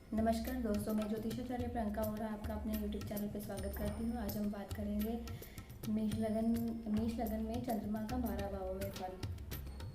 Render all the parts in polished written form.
नमस्कार दोस्तों, मैं ज्योतिषाचार्य प्रियंका और आपका अपने यूट्यूब चैनल पर स्वागत करती हूँ। आज हम बात करेंगे मेष लगन में चंद्रमा का 12 भावों में फल।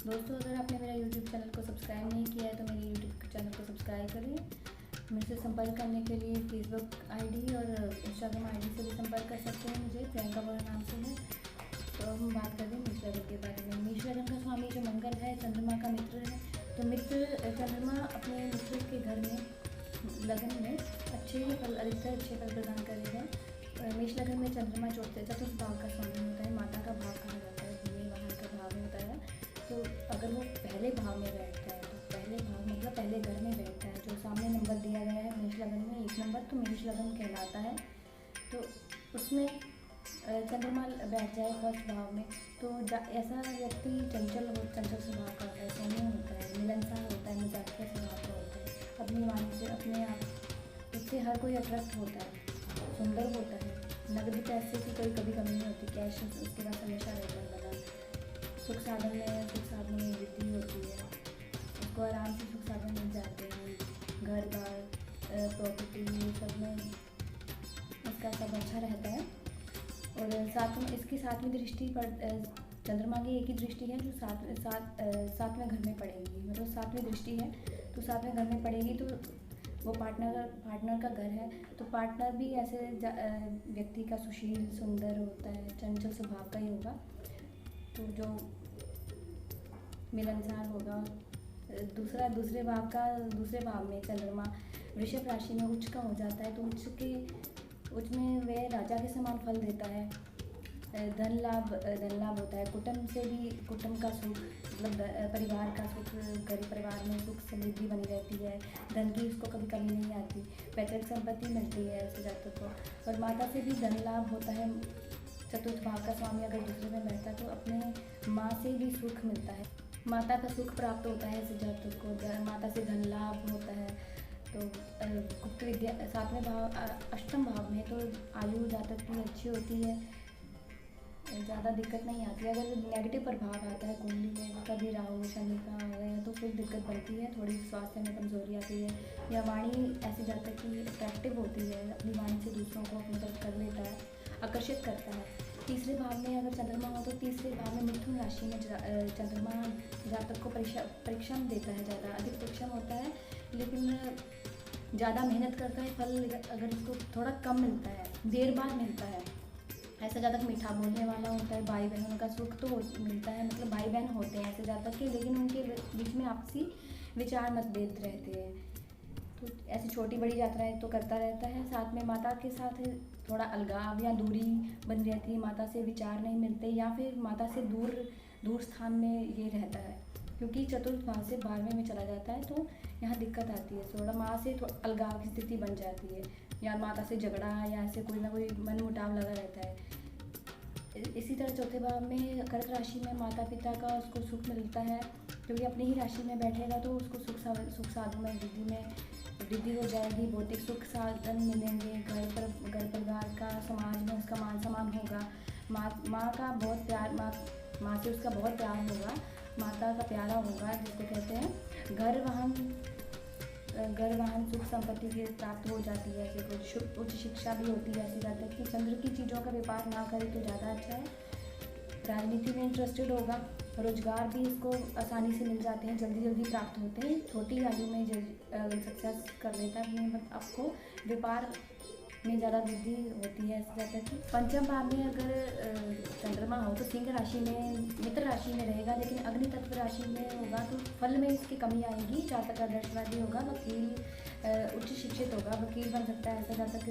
दोस्तों, अगर आपने मेरा यूट्यूब चैनल को सब्सक्राइब नहीं किया है तो मेरे यूट्यूब चैनल को सब्सक्राइब करें। मुझसे संपर्क करने के लिए फेसबुक आईडी और इंस्टाग्राम आईडी से भी संपर्क कर सकते हैं। मुझे प्रियंका बोरा नाम से है। तो अब हम बात करें मेष लगन के बारे में। मेष लगन का स्वामी जो मंगल है, चंद्रमा का मित्र है। तो चंद्रमा अपने मित्र के घर में लगन में अधिकतर अच्छे फल प्रदान करेगा। मेष लगन में चंद्रमा चतुर्थ भाव का स्वामी होता है। माता का भाव कहा जाता है, भूमि वाहन का भाव होता है। तो अगर वो पहले भाव में बैठता है, तो पहले भाव मतलब पहले घर में बैठता है, जो सामने नंबर दिया गया है मेष लगन में 1 नंबर, तो मेष लगन कहलाता है। तो उसमें चंद्रमा बैठ जाए फर्स्ट भाव में, तो ऐसा व्यक्ति चंचल स्वभाव का होता है, सौम्य होता है, मिलनसार होता है, मजाकिया स्वभाव का होता है। अपनी वाणी से अपने आप उससे हर कोई अट्रैक्ट होता है, सुंदर होता है। नकदी पैसे की कोई कभी कमी नहीं होती, कैश उसके पास हमेशा रहता है लगा। सुख साधन में वृद्धि होती है, उसको आराम से सुख साधन मिल जाते हैं। घर बार प्रॉपर्टी सब में उसका सब अच्छा रहता है। और इसकी 7वीं दृष्टि पर चंद्रमा की एक ही दृष्टि है जो सातवें घर में पड़ेगी, मतलब 7वीं दृष्टि है। तो 7वें घर में पड़ेगी तो वो पार्टनर का घर है। तो पार्टनर भी ऐसे व्यक्ति का सुशील सुंदर होता है, चंचल स्वभाव का ही होगा, तो जो मिलनसार होगा। दूसरे भाव में चंद्रमा वृषभ राशि में उच्च का हो जाता है। तो उच्च में वह राजा के समान फल देता है। धन लाभ होता है। कुटुंब का सुख, मतलब परिवार का सुख, गरीब परिवार में सुख समृद्धि बनी रहती है। धन की उसको कभी कमी नहीं आती। पैतृक संपत्ति मिलती है ऐसे जातक को। और माता से भी धन लाभ होता है। चतुर्थ भाव का स्वामी अगर दूसरे में बैठता है तो अपने माँ से भी सुख मिलता है, माता का सुख प्राप्त होता है ऐसे जातक को। माता से धन लाभ होता है। तो गुप्त विद्या 7वें भाव, 8वें भाव में तो आयु जातक की अच्छी होती है, ज़्यादा दिक्कत नहीं आती। अगर नेगेटिव प्रभाव आता है कुंडली में, कभी राहु शनि का आ गया तो फिर दिक्कत बनती है, थोड़ी स्वास्थ्य में कमजोरी आती है। या वाणी ऐसी जातक की अट्रैक्टिव होती है, अपनी वाणी से दूसरों को अपनी तरफ कर लेता है, आकर्षित करता है। तीसरे भाव में अगर चंद्रमा हो तो तीसरे भाव में मिथुन राशि में चंद्रमा जातक को परिश्रम देता है, ज़्यादा अधिक परिश्रम होता है, लेकिन ज़्यादा मेहनत करता है। फल अगर इसको थोड़ा कम मिलता है, देर बाद मिलता है। ऐसा जातक मीठा बोलने वाला होता है। भाई बहनों का सुख तो मिलता है, मतलब भाई बहन होते हैं ऐसे जातक के, लेकिन उनके बीच में आपसी विचार मतभेद रहते हैं। तो ऐसी छोटी बड़ी यात्राएं तो करता रहता है। साथ में माता के साथ थोड़ा अलगाव या दूरी बनी रहती है, माता से विचार नहीं मिलते, या फिर माता से दूर स्थान में ये रहता है, क्योंकि चतुर्थ भाव से 12वें में चला जाता है। तो यहाँ दिक्कत आती है, थोड़ा माँ से अलगाव की स्थिति बन जाती है, या माता से झगड़ा या ऐसे कोई ना कोई मन मुटाव लगा रहता है। इसी तरह चौथे भाव में कर्क राशि में माता पिता का उसको सुख मिलता है, क्योंकि अपनी ही राशि में बैठेगा तो उसको सुख साधन में वृद्धि हो जाएगी। भौतिक सुख साधन मिलेंगे, घर परिवार का, समाज में उसका मान सम्मान होगा। माँ का बहुत प्यार, माँ से उसका बहुत प्यार होगा, माता का प्यारा होगा, जिसको कहते हैं घर वाहन सुख संपत्ति की प्राप्त हो जाती है। ऐसे कुछ उच्च शिक्षा भी होती है। ऐसे जाता है कि चंद्र की चीज़ों का व्यापार ना करे तो ज़्यादा अच्छा है। राजनीति में इंटरेस्टेड होगा, रोजगार भी इसको आसानी से मिल जाते हैं, जल्दी प्राप्त होते हैं। छोटी आयु में सक्सेस कर लेता है अपने आपको, व्यापार में ज़्यादा वृद्धि होती है। ऐसे जाता है कि 5वें भाव में अगर चंद्रमा हो तो सिंह राशि में, मित्र राशि में रहेगा, लेकिन अग्नि तत्व राशि में होगा तो फल में इसकी कमी आएगी। जातक आदर्शवादी होगा, वकील उच्च शिक्षित होगा, वकील बन सकता है। ऐसा जातक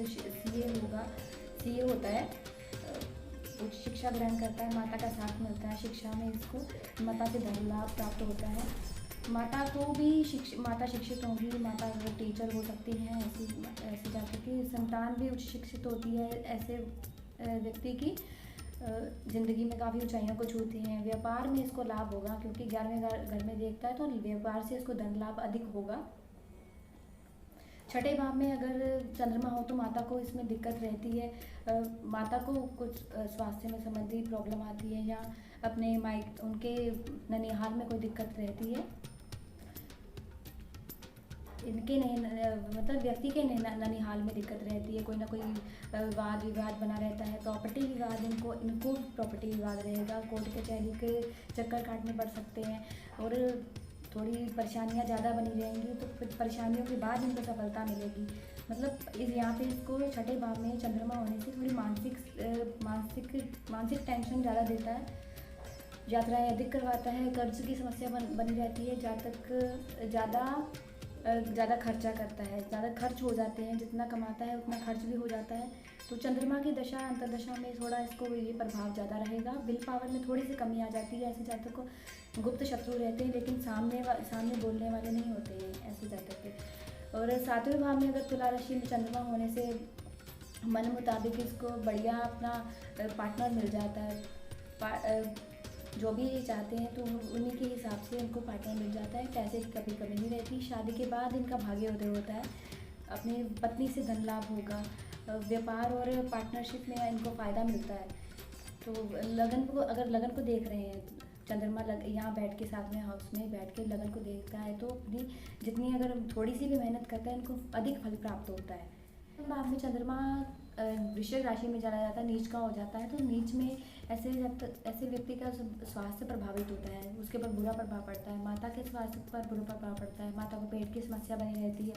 सीए होता है, उच्च शिक्षा ग्रहण करता है, माता का साथ मिलता है शिक्षा में, इसको माता से धन लाभ प्राप्त होता है। माता को भी माता शिक्षित होंगी, माता अगर टीचर हो सकती हैं। ऐसे जाकर की संतान भी उच्च शिक्षित होती है। ऐसे व्यक्ति की ज़िंदगी में काफ़ी ऊंचाइयों को छूती हैं। व्यापार में इसको लाभ होगा, क्योंकि 11वें घर में देखता है तो व्यापार से इसको धन लाभ अधिक होगा। छठे भाव में अगर चंद्रमा हो तो माता को इसमें दिक्कत रहती है। माता को कुछ स्वास्थ्य में संबंधी प्रॉब्लम आती है, या अपने उनके ननिहाल में कोई दिक्कत रहती है। इनके मतलब व्यक्ति के ननिहाल में दिक्कत रहती है, कोई ना कोई वाद विवाद बना रहता है, प्रॉपर्टी विवाद, इनको प्रॉपर्टी विवाद रहेगा, कोर्ट कचहरी के चक्कर काटने पड़ सकते हैं और थोड़ी परेशानियां ज़्यादा बनी रहेंगी, तो फिर परेशानियों के बाद इनको सफलता मिलेगी। मतलब यहाँ पे इसको छठे भाव में चंद्रमा होने से थोड़ी मानसिक टेंशन ज़्यादा देता है, यात्राएं अधिक करवाता है, कर्ज की समस्या बनी रहती है, जातक ज़्यादा खर्चा करता है, ज़्यादा खर्च हो जाते हैं, जितना कमाता है उतना खर्च भी हो जाता है। तो चंद्रमा की दशा अंतर्दशा में थोड़ा इसको ये प्रभाव ज़्यादा रहेगा। विल पावर में थोड़ी सी कमी आ जाती है। ऐसे जातक को गुप्त शत्रु रहते हैं, लेकिन सामने बोलने वाले नहीं होते हैं ऐसे जातक के। और सातवें भाव में अगर तुला राशि में चंद्रमा होने से मन मुताबिक इसको बढ़िया अपना पार्टनर मिल जाता है, जो भी ये चाहते हैं तो उन्हीं के हिसाब से उनको पार्टनर मिल जाता है। पैसे की कभी कमी नहीं रहती। शादी के बाद इनका भाग्योदय होता है, अपनी पत्नी से धन लाभ होगा, व्यापार और पार्टनरशिप में इनको फ़ायदा मिलता है। तो अगर लगन को देख रहे हैं, चंद्रमा यहाँ बैठ के साथ में हाउस में बैठ के लगन को देखता है, तो अपनी जितनी अगर थोड़ी सी भी मेहनत करता है इनको अधिक फल प्राप्त होता है। बाद में चंद्रमा वृश्चिक राशि में चला जाता है, नीच का हो जाता है, तो नीच में ऐसे व्यक्ति का स्वास्थ्य प्रभावित होता है, उसके ऊपर बुरा प्रभाव पड़ता है, माता के स्वास्थ्य पर बुरा प्रभाव पड़ता है, माता को पेट की समस्या बनी रहती है,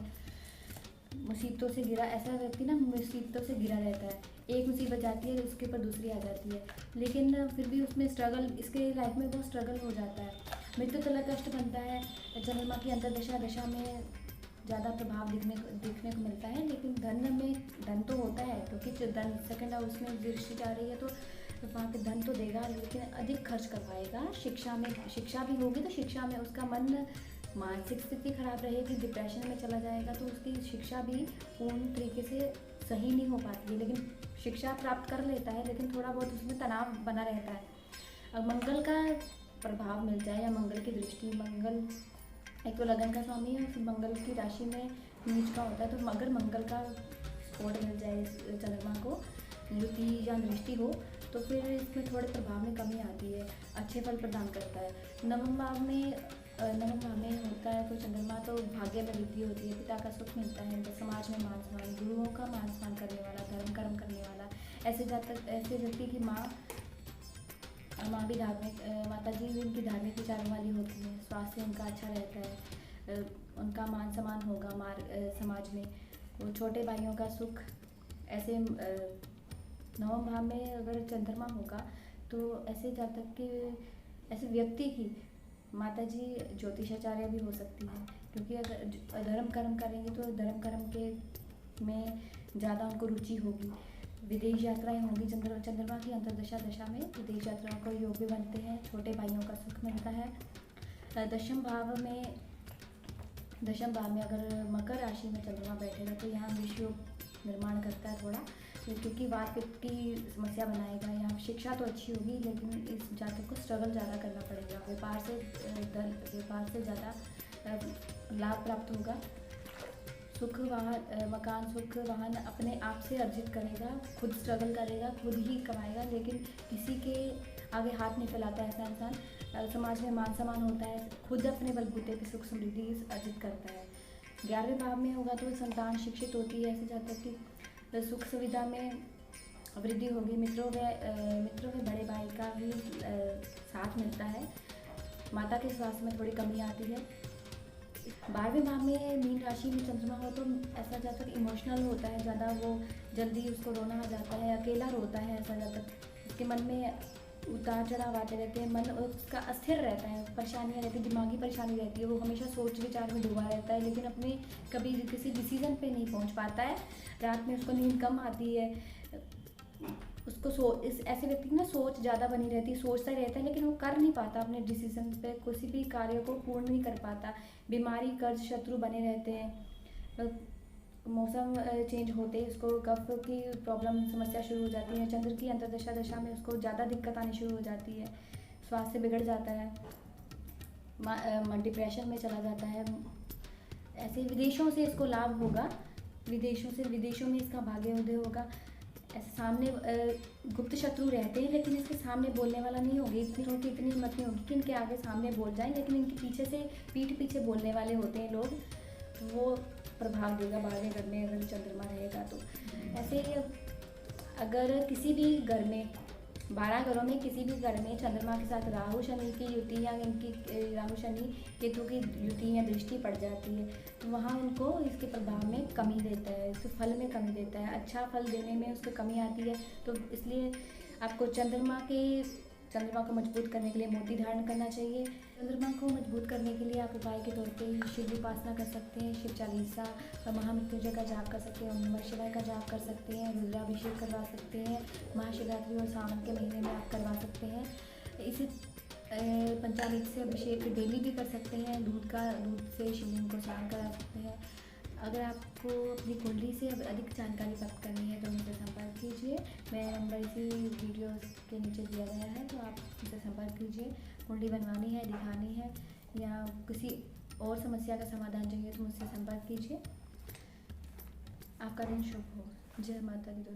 मुसीबतों से घिरा, ऐसा व्यक्ति ना मुसीबतों से घिरा रहता है। एक मुसीबत जाती है उसके ऊपर दूसरी आ जाती है, लेकिन फिर भी उसमें स्ट्रगल, इसके लाइफ में बहुत स्ट्रगल हो जाता है, मृत्यु तलक कष्ट बनता है। चंद्रमा की अंतर्दशा में ज़्यादा प्रभाव दिखने को मिलता है, लेकिन धन तो होता है, क्योंकि धन सेकंड हाउस में दृष्टि जा रही है, तो वहाँ पे धन तो देगा, लेकिन अधिक खर्च करवाएगा। शिक्षा भी होगी, तो शिक्षा में उसका मन, मानसिक स्थिति खराब रहेगी, डिप्रेशन में चला जाएगा, तो उसकी शिक्षा भी पूर्ण तरीके से सही नहीं हो पाती है। लेकिन शिक्षा प्राप्त कर लेता है, लेकिन थोड़ा बहुत उसमें तनाव बना रहता है। अब मंगल का प्रभाव मिल जाए या मंगल की दृष्टि, मंगल एक तो लगन का स्वामी है, फिर मंगल की राशि में नीच का होता है, तो अगर मंगल का स्पोर्ट मिल जाए इस चंद्रमा को, युति या दृष्टि हो, तो फिर इसमें थोड़े प्रभाव में कमी आती है, अच्छे फल प्रदान करता है। नवम भाव में होता है तो चंद्रमा, तो भाग्य में वृद्धि होती है, पिता का सुख मिलता है, समाज में मान सम्मान, गुरुओं का मान सम्मान करने वाला, धर्म कर्म करने वाला, ऐसे व्यक्ति की माँ भी धार्मिक, माता जी भी उनकी धार्मिक विचारों वाली होती है, स्वास्थ्य उनका अच्छा रहता है, उनका मान सम्मान होगा समाज में, वो छोटे भाइयों का सुख। ऐसे नवम भाव में अगर चंद्रमा होगा तो ऐसे जातक के, ऐसे व्यक्ति की माता जी ज्योतिषाचार्य भी हो सकती है, क्योंकि अगर धर्म कर्म करेंगे तो धर्म कर्म के में ज़्यादा उनको रुचि होगी। विदेश यात्राएं होंगी चंद्रमा की दशा में, विदेश यात्राओं को योग भी बनते हैं, छोटे भाइयों का सुख मिलता है। दशम भाव में अगर मकर राशि में चंद्रमा बैठेगा तो यहाँ विश्व निर्माण करता है थोड़ा, क्योंकि वात पित्त की समस्या बनाएगा। यहाँ शिक्षा तो अच्छी होगी, लेकिन इस जातक को स्ट्रगल ज़्यादा करना पड़ेगा, व्यापार से ज़्यादा लाभ प्राप्त होगा। सुख वाहन, मकान सुख वाहन अपने आप से अर्जित करेगा, खुद स्ट्रगल करेगा, खुद ही कमाएगा, लेकिन किसी के आगे हाथ नहीं फैलाता ऐसा इंसान। समाज में मान सम्मान होता है, खुद अपने बलबूते पे सुख समृद्धि अर्जित करता है। 11वें भाव में होगा तो संतान शिक्षित होती है, ऐसे जातक की सुख सुविधा में वृद्धि होगी। मित्रों में बड़े भाई का भी साथ मिलता है। माता के स्वास्थ्य में थोड़ी कमी आती है। 12वें भाव में मीन राशि में चंद्रमा हो तो ऐसा जातक इमोशनल होता है ज़्यादा, वो जल्दी उसको रोना आ जाता है, अकेला रोता है ऐसा जातक, उसके मन में उतार चढ़ाव आते रहते हैं, मन उसका अस्थिर रहता है, परेशानियाँ रहती है, दिमागी परेशानी रहती है, वो हमेशा सोच विचार में डूबा रहता है, लेकिन अपने कभी किसी डिसीजन पे नहीं पहुंच पाता है। रात में उसको नींद कम आती है, उसको ऐसे व्यक्ति की ना सोच ज़्यादा बनी रहती है, सोचता रहता है, लेकिन वो कर नहीं पाता अपने डिसीजन पे, किसी भी कार्य को पूर्ण नहीं कर पाता। बीमारी कर्ज शत्रु बने रहते हैं। मौसम चेंज होते ही उसको कफ की प्रॉब्लम समस्या शुरू हो जाती है। चंद्र की अंतर्दशा में उसको ज़्यादा दिक्कत आनी शुरू हो जाती है, स्वास्थ्य बिगड़ जाता है, डिप्रेशन में चला जाता है। ऐसे विदेशों से इसको लाभ होगा, विदेशों में इसका भाग्योदय होगा। ऐसे सामने गुप्त शत्रु रहते हैं, लेकिन इसके सामने बोलने वाला नहीं होगी, इतनी हिम्मत नहीं होगी कि इनके आगे सामने बोल जाएं, लेकिन इनके पीछे से पीठ पीछे बोलने वाले होते हैं लोग। तो वो प्रभाव देगा 12वें घर में अगर चंद्रमा रहेगा तो। ऐसे ही अगर किसी भी घर में 12 घरों में किसी भी घर में चंद्रमा के साथ राहु शनि की युति या इनकी राहु शनि केतु की युति या दृष्टि पड़ जाती है तो वहाँ उनको इसके प्रभाव में कमी देता है, इसके फल में कमी देता है, अच्छा फल देने में उसको कमी आती है। तो इसलिए आपको चंद्रमा को मजबूत करने के लिए मोती धारण करना चाहिए। चंद्रमा को मजबूत करने के लिए आप उपाय के तौर पे शिव की उपासना कर सकते हैं, शिव चालीसा और महामृत्युंजय का जाप कर सकते हैं, ओम नमः शिवाय का जाप कर सकते हैं, रुद्राभिषेक करवा सकते हैं, महाशिवरात्रि और सावन के महीने में आप करवा सकते हैं। इसी पंचामृत से अभिषेक डेली भी कर सकते हैं, दूध से शिवलिंग को स्नान करा सकते हैं। अगर आपको अपनी कुंडली से अधिक जानकारी प्राप्त करनी है तो मुझसे संपर्क कीजिए। मेरा नंबर इसी वीडियो के नीचे दिया गया है, तो आप मुझसे संपर्क कीजिए। कुंडली बनवानी है, दिखानी है या किसी और समस्या का समाधान चाहिए तो मुझसे संपर्क कीजिए। आपका दिन शुभ हो। जय माता दी दोस्तों।